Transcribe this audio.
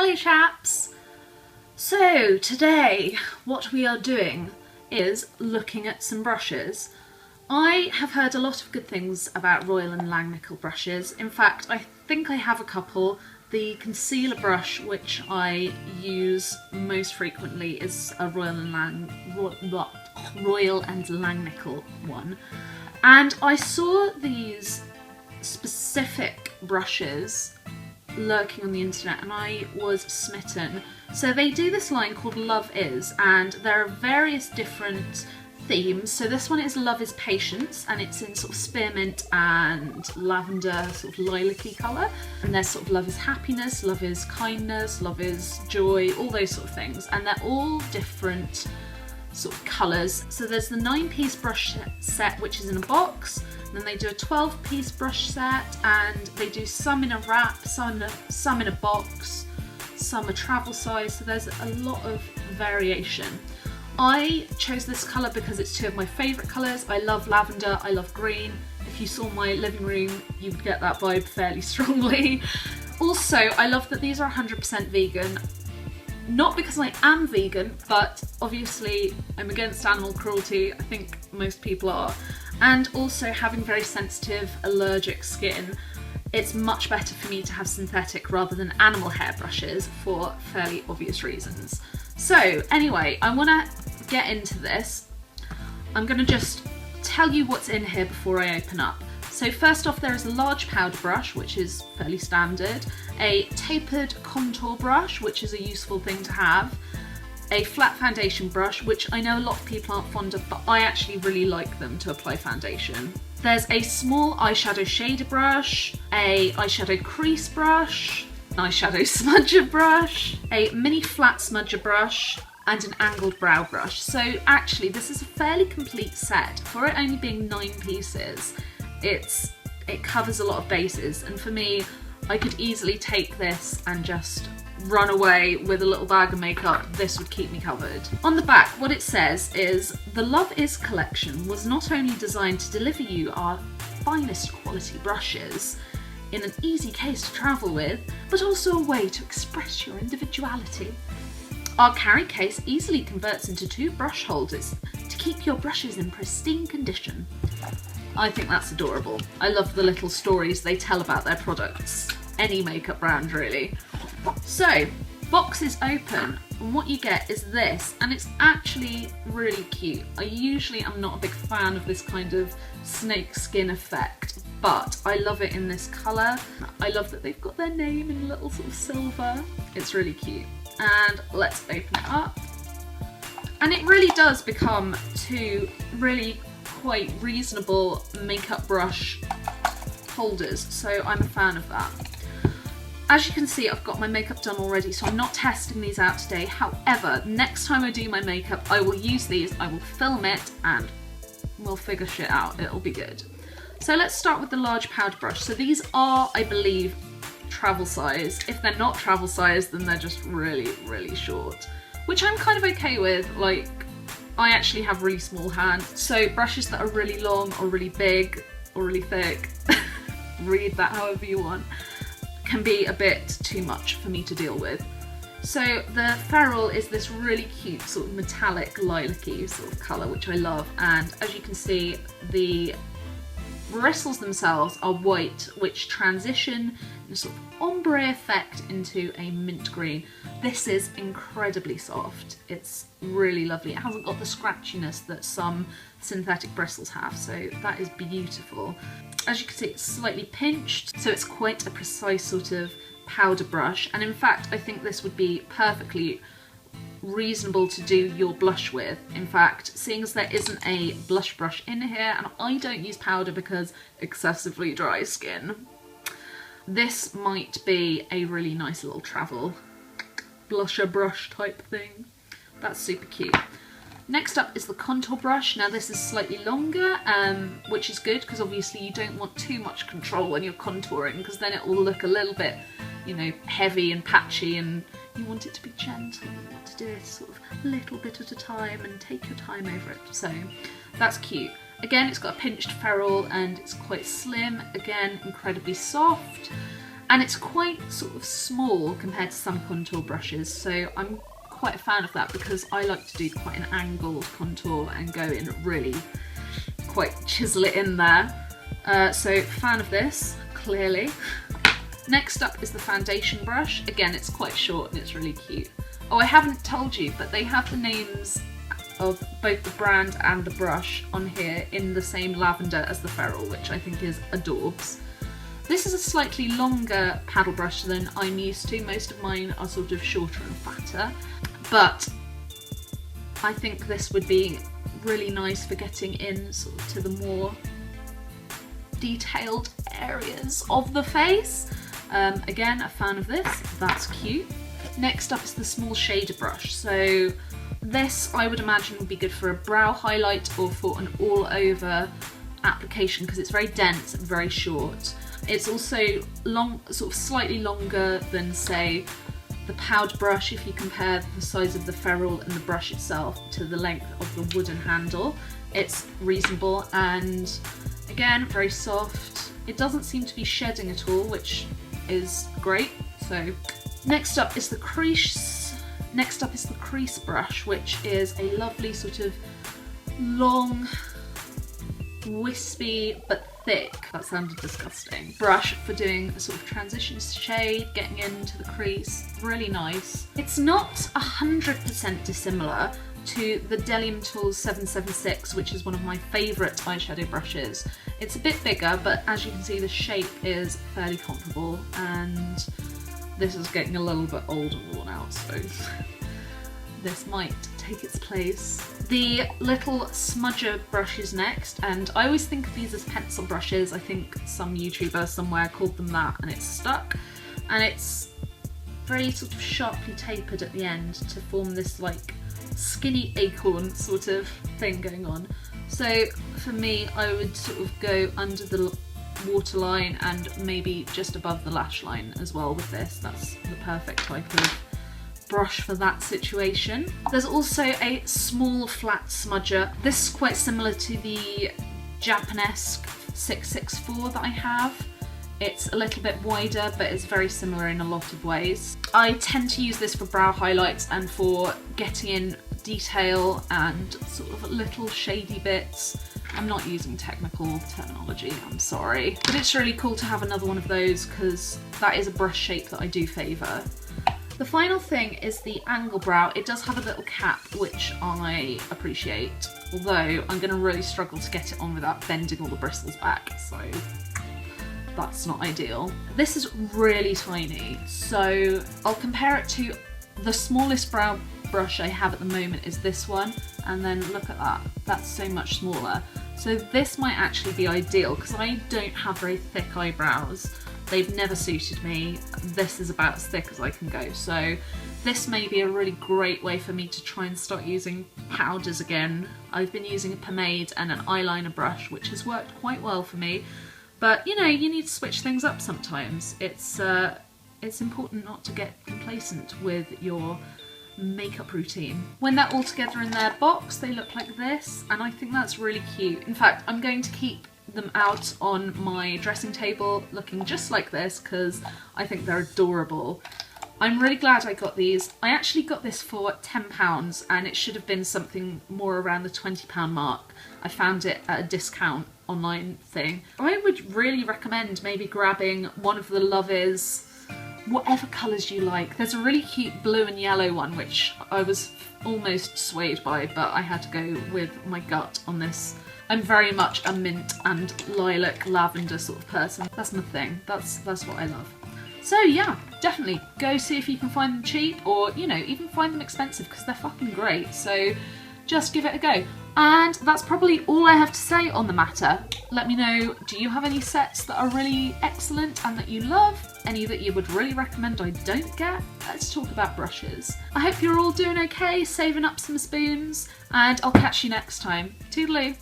Hello chaps! So today what we are doing is looking at some brushes. I have heard a lot of good things about Royal and Langnickel brushes. In fact, I think I have a couple. The concealer brush which I use most frequently is a Royal and Langnickel one. And I saw these specific brushes lurking on the internet and I was smitten. So they do this line called Love Is, and there are various different themes. So this one is Love Is Patience, and it's in sort of spearmint and lavender, sort of lilac-y colour. And there's sort of Love Is Happiness, Love Is Kindness, Love Is Joy, all those sort of things. And they're all different sort of colours. So there's the 9-piece brush set which is in a box. Then they do a 12-piece brush set, and they do some in a wrap, some in a box, some a travel size, so there's a lot of variation. I chose this colour because it's two of my favourite colours. I love lavender, I love green. If you saw my living room, you would get that vibe fairly strongly. Also, I love that these are 100% vegan. Not because I am vegan, but obviously I'm against animal cruelty. I think most people are. And also, having very sensitive allergic skin, it's much better for me to have synthetic rather than animal hair brushes for fairly obvious reasons. So anyway, I want to get into this. I'm going to just tell you what's in here before I open up. So first off, there is a large powder brush, which is fairly standard, a tapered contour brush, which is a useful thing to have, a flat foundation brush, which I know a lot of people aren't fond of, but I actually really like them to apply foundation. There's a small eyeshadow shader brush, a eyeshadow crease brush, an eyeshadow smudger brush, a mini flat smudger brush, and an angled brow brush. So actually this is a fairly complete set. For it only being 9 pieces, it covers a lot of bases, and for me, I could easily take this and just run away with a little bag of makeup. This would keep me covered. On the back, what it says is, the Love Is collection was not only designed to deliver you our finest quality brushes in an easy case to travel with, but also a way to express your individuality. Our carry case easily converts into 2 brush holders to keep your brushes in pristine condition. I think that's adorable. I love the little stories they tell about their products. Any makeup brand, really. So, box is open, and what you get is this, and it's actually really cute. I usually am not a big fan of this kind of snake skin effect, but I love it in this colour. I love that they've got their name in little sort of silver. It's really cute. And let's open it up. And it really does become 2 really quite reasonable makeup brush holders, so I'm a fan of that. As you can see, I've got my makeup done already, so I'm not testing these out today. However, next time I do my makeup, I will use these, I will film it, and we'll figure shit out. It'll be good. So let's start with the large powder brush. So these are, I believe, travel size. If they're not travel size, then they're just really, really short, which I'm kind of okay with. Like, I actually have really small hands, so brushes that are really long or really big or really thick, read that however you want, can be a bit too much for me to deal with. So the ferrule is this really cute sort of metallic lilac-y sort of colour, which I love, and as you can see, the bristles themselves are white, which transition in a sort of ombre effect into a mint green. This is incredibly soft. It's really lovely. It hasn't got the scratchiness that some synthetic bristles have, so that is beautiful. As you can see, it's slightly pinched, so it's quite a precise sort of powder brush, and in fact I think this would be perfectly reasonable to do your blush with. In fact, seeing as there isn't a blush brush in here, and I don't use powder because excessively dry skin, this might be a really nice little travel blusher brush type thing. That's super cute. Next up is the contour brush. Now this is slightly longer, which is good because obviously you don't want too much control when you're contouring, because then it will look a little bit, you know, heavy and patchy, and you want it to be gentle. You want to do it sort of a little bit at a time and take your time over it. So that's cute. Again, it's got a pinched ferrule and it's quite slim. Again, incredibly soft. And it's quite sort of small compared to some contour brushes, so I'm quite a fan of that because I like to do quite an angled contour and go in really quite chisel it in there. So fan of this, clearly. Next up is the foundation brush. Again, it's quite short and it's really cute. Oh, I haven't told you, but they have the names of both the brand and the brush on here in the same lavender as the ferrule, which I think is adorbs. This is a slightly longer paddle brush than I'm used to. Most of mine are sort of shorter and fatter, but I think this would be really nice for getting in sort of to the more detailed areas of the face. Again, a fan of this, that's cute. Next up is the small shader brush. So this I would imagine would be good for a brow highlight or for an all over application because it's very dense and very short. It's also long, sort of slightly longer than say the powder brush if you compare the size of the ferrule and the brush itself to the length of the wooden handle. It's reasonable and again very soft. It doesn't seem to be shedding at all, which is great. So next up is the Crease. Next up is the Crease brush, which is a lovely sort of long, wispy but thick, that sounded disgusting, brush for doing a sort of transition shade, getting into the crease. Really nice. It's not 100% dissimilar to the Delium Tools 776, which is one of my favourite eyeshadow brushes. It's a bit bigger, but as you can see the shape is fairly comparable, and this is getting a little bit old and worn out, so this might take its place. The little smudger brush is next, and I always think of these as pencil brushes. I think some YouTuber somewhere called them that and it's stuck. And it's very sort of sharply tapered at the end to form this like skinny acorn sort of thing going on. So for me, I would sort of go under the waterline and maybe just above the lash line as well with this. That's the perfect type of brush for that situation. There's also a small flat smudger. This is quite similar to the Japanesque 664 that I have. It's a little bit wider, but it's very similar in a lot of ways. I tend to use this for brow highlights and for getting in detail and sort of little shady bits. I'm not using technical terminology, I'm sorry. But it's really cool to have another one of those because that is a brush shape that I do favour. The final thing is the angle brow. It does have a little cap, which I appreciate, although I'm going to really struggle to get it on without bending all the bristles back, so that's not ideal. This is really tiny, so I'll compare it to the smallest brow brush I have at the moment is this one, and then look at that, that's so much smaller. So this might actually be ideal because I don't have very thick eyebrows. They've never suited me. This is about as thick as I can go. So this may be a really great way for me to try and start using powders again. I've been using a pomade and an eyeliner brush, which has worked quite well for me. But you know, you need to switch things up sometimes. It's important not to get complacent with your makeup routine. When they're all together in their box, they look like this, and I think that's really cute. In fact, I'm going to keep them out on my dressing table looking just like this because I think they're adorable. I'm really glad I got these. I actually got this for £10 and it should have been something more around the £20 mark. I found it at a discount online thing. I would really recommend maybe grabbing one of the Love Is, whatever colours you like. There's a really cute blue and yellow one which I was almost swayed by, but I had to go with my gut on this. I'm very much a mint and lilac lavender sort of person. That's my thing. That's what I love. So yeah, definitely go see if you can find them cheap, or you know, even find them expensive because they're fucking great. So just give it a go. And that's probably all I have to say on the matter. Let me know, do you have any sets that are really excellent and that you love? Any that you would really recommend I don't get? Let's talk about brushes. I hope you're all doing okay, saving up some spoons, and I'll catch you next time. Toodaloo.